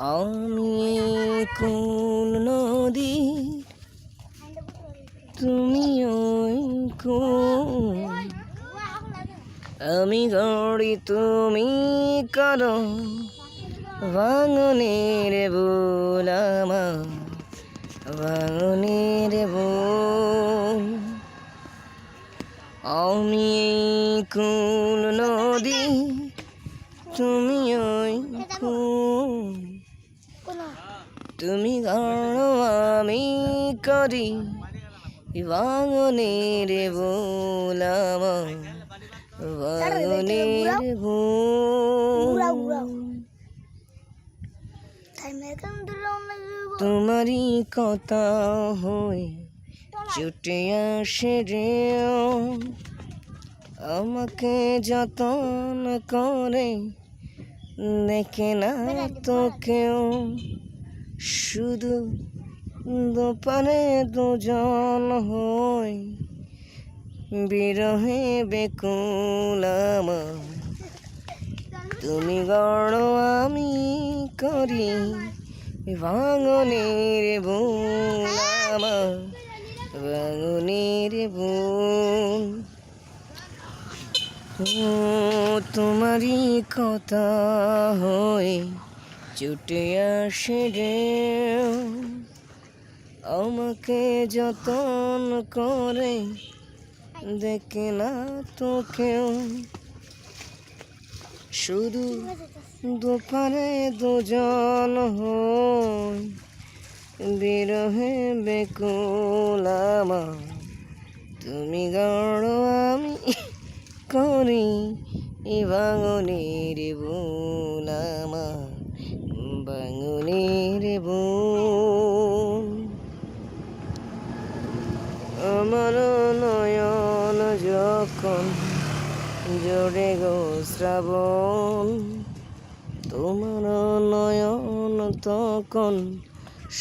আমি কোন নদী, তুমি ওই কোন, আমি গড়ি তুমি করো ভাঙনের বোল আমার, ভাঙনের বোল। আমি কোন নদী, তুমি ওই কোন, তুমি গড়ো আমি করি ভাঙনের বোল আমার, ভাঙনের বোল। তোমারই কথা হয়ে ছুটে আসে রে, আমাকে যতন করে দেখে না তো কেউ, শুধু দুপারে দুজন হই বিরহে বেকুল আমার। তুমি গড়ো আমি করি ভাঙনের বোল আমার, ভাঙনের বোল। তোমারই কথা হয়ে ছুটে আসে রে, আমাকে যতন করে দেখে না তো কেউ, শুধু দুপারে দুজন হই বিরহে বেকুল আমার। তুমি গড়ো আমি করি ভাঙনের বোল আমার, ভাঙনের বোল। আমার নয়ন যখন জোরে গো শ্রাবণ, তোমার নয়ন তখন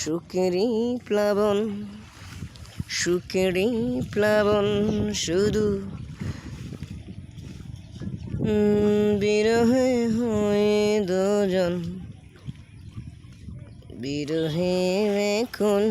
সুখেরই প্লাবন, সুখেরই প্লাবন। শুধু বিরহে হয়ে দুজন বিরহে এখন।